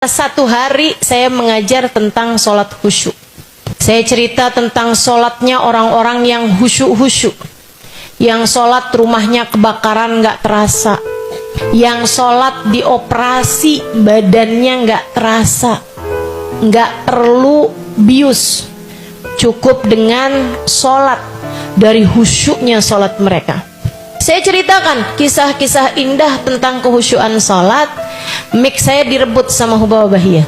Satu hari saya mengajar tentang sholat khusyuk. Saya cerita tentang sholatnya orang-orang yang khusyuk-khusyuk, yang sholat rumahnya kebakaran gak terasa, yang sholat dioperasi badannya gak terasa, gak perlu bius, cukup dengan sholat dari khusyuknya sholat mereka. Saya ceritakan kisah-kisah indah tentang kehusyuan sholat. Mic saya direbut sama Hubaba Bahiyah.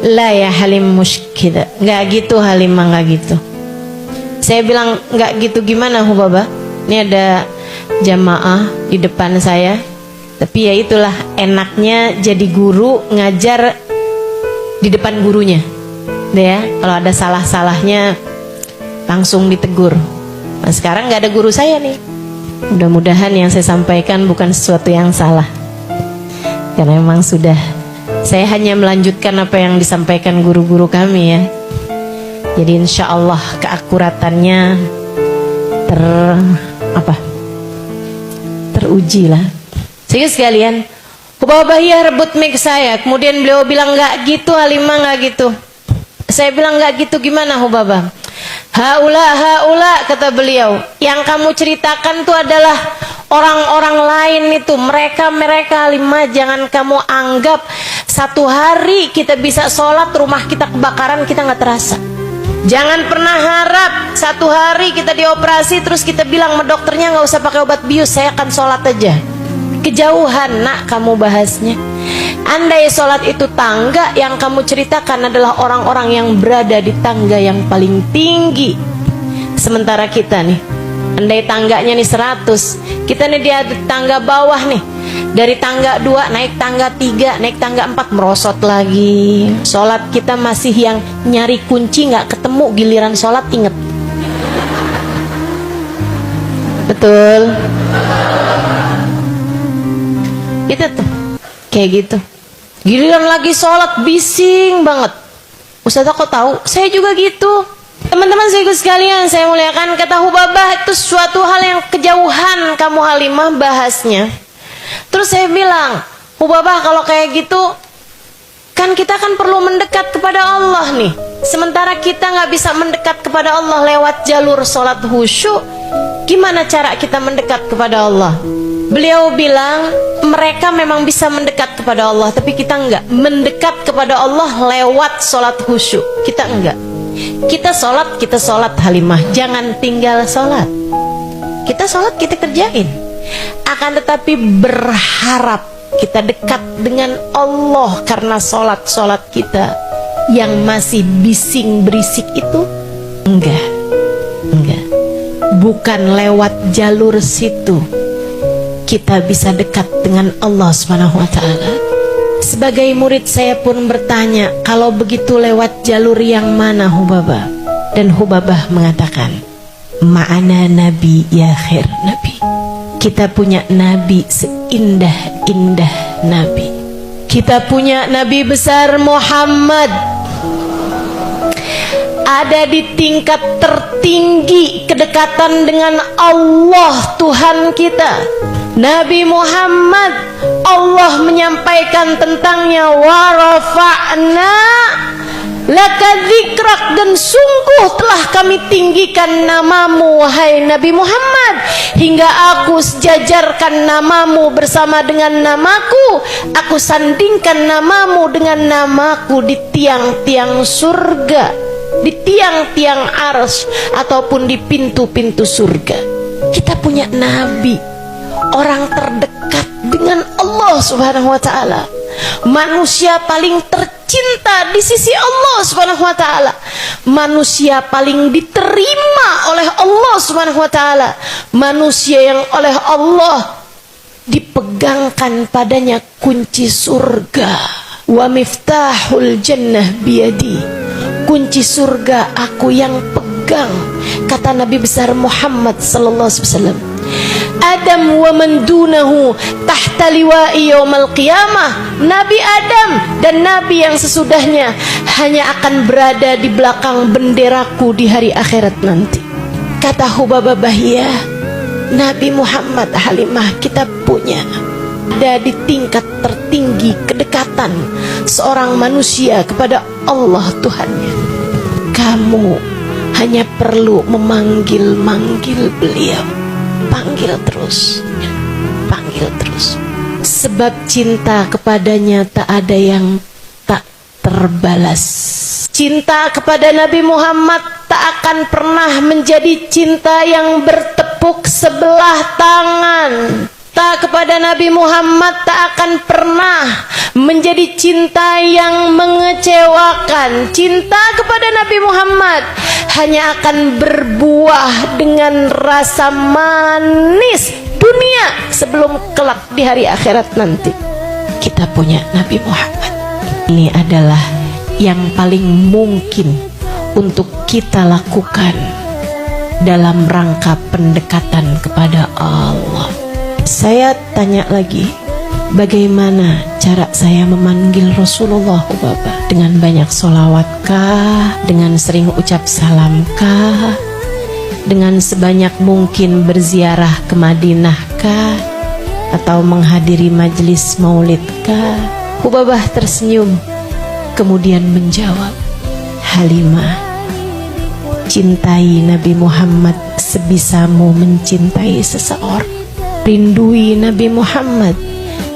La ya Halim muskida. Nggak gitu Halimah, nggak gitu. Saya bilang nggak gitu gimana Hubaba? Ini ada jamaah di depan saya. Tapi ya itulah enaknya jadi guru ngajar di depan gurunya. Ya, kalau ada salah-salahnya langsung ditegur. Nah, sekarang nggak ada guru saya nih. Mudah-mudahan yang saya sampaikan bukan sesuatu yang salah, karena memang sudah, saya hanya melanjutkan apa yang disampaikan guru-guru kami ya. Jadi insya Allah keakuratannya teruji lah. Sehingga sekalian, Hubaba Bahiyah rebut mic saya. Kemudian beliau bilang nggak gitu Halimah, nggak gitu. Saya bilang nggak gitu gimana Hubaba? Haula kata beliau, yang kamu ceritakan itu adalah orang-orang lain itu, mereka Halimah. Jangan kamu anggap satu hari kita bisa sholat rumah kita kebakaran kita nggak terasa. Jangan pernah harap satu hari kita dioperasi terus kita bilang sama dokternya nggak usah pakai obat bius, saya akan sholat aja. Kejauhan nak kamu bahasnya. Andai sholat itu tangga, yang kamu ceritakan adalah orang-orang yang berada di tangga yang paling tinggi. Sementara kita nih, andai tangganya nih 100, kita nih di tangga bawah nih. Dari tangga 2 naik tangga 3, naik tangga 4, merosot lagi. Sholat kita masih yang nyari kunci nggak ketemu, giliran sholat inget. Betul? Itu tuh kayak gitu. Giliran lagi sholat bising banget. Ustazah kok tahu? Saya juga gitu. Teman-teman saya sekalian, saya muliakan, kata Hubabah itu suatu hal yang kejauhan kamu Halimah bahasnya. Terus saya bilang, Hubabah kalau kayak gitu, kan kita kan perlu mendekat kepada Allah nih. Sementara kita nggak bisa mendekat kepada Allah lewat jalur sholat khusyuk. Gimana cara kita mendekat kepada Allah? Beliau bilang mereka memang bisa mendekat kepada Allah, tapi kita enggak. Mendekat kepada Allah lewat sholat khusyuk, kita enggak. Kita sholat Halimah, jangan tinggal sholat. Kita sholat kita kerjain. Akan tetapi berharap kita dekat dengan Allah karena sholat kita yang masih bising berisik itu enggak. Bukan lewat jalur situ kita bisa dekat dengan Allah Subhanahu wa ta'ala. Sebagai murid saya pun bertanya, kalau begitu lewat jalur yang mana Hubabah? Dan Hubabah mengatakan, ma'ana nabi ya khair nabi. Kita punya nabi seindah-indah nabi. Kita punya nabi besar Muhammad, ada di tingkat tertinggi kedekatan dengan Allah Tuhan kita. Nabi Muhammad, Allah menyampaikan tentangnya, wa rafa'na laka dzikrak, dan sungguh telah kami tinggikan namamu wahai Nabi Muhammad, hingga aku sejajarkan namamu bersama dengan namaku, aku sandingkan namamu dengan namaku di tiang-tiang surga, di tiang-tiang arsy ataupun di pintu-pintu surga. Kita punya nabi, orang terdekat dengan Allah Subhanahu wa ta'ala, manusia paling tercinta di sisi Allah Subhanahu wa ta'ala, manusia paling diterima oleh Allah Subhanahu wa ta'ala, manusia yang oleh Allah dipegangkan padanya kunci surga. Wa miftahul jannah biyadi, kunci surga aku yang pegang, kata Nabi besar Muhammad sallallahu alaihi wasallam. Adam wa man dunahu tahta liwa'i yaumal qiyamah. Nabi Adam dan nabi yang sesudahnya hanya akan berada di belakang benderaku di hari akhirat nanti. Kata Hubaba Bahiyah, Nabi Muhammad Halimah kita punya ada di tingkat tertinggi kedekatan kedekatan seorang manusia kepada Allah Tuhannya, kamu hanya perlu memanggil-manggil beliau. Panggil terus, panggil terus. Sebab cinta kepadanya tak ada yang tak terbalas. Cinta kepada Nabi Muhammad tak akan pernah menjadi cinta yang bertepuk sebelah tangan. Cinta kepada Nabi Muhammad tak akan pernah menjadi cinta yang mengecewakan. Cinta kepada Nabi Muhammad hanya akan berbuah dengan rasa manis dunia sebelum kelak di hari akhirat nanti kita punya Nabi Muhammad. Ini adalah yang paling mungkin untuk kita lakukan dalam rangka pendekatan kepada Allah. Saya tanya lagi, bagaimana cara saya memanggil Rasulullah Bapak? Dengan banyak sholawat-kah? Dengan sering ucap salam-kah? Dengan sebanyak mungkin berziarah ke Madinah-kah? Atau menghadiri majelis maulid-kah? Hubabah tersenyum, kemudian menjawab, Halimah, cintai Nabi Muhammad sebisamu mencintai seseorang. Rindui Nabi Muhammad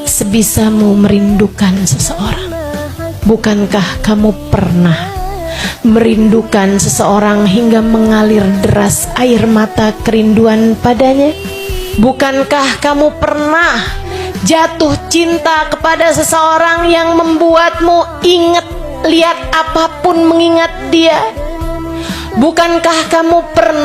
sebisamu merindukan seseorang. Bukankah kamu pernah merindukan seseorang hingga mengalir deras air mata kerinduan padanya? Bukankah kamu pernah jatuh cinta kepada seseorang yang membuatmu ingat lihat apapun mengingat dia? Bukankah kamu pernah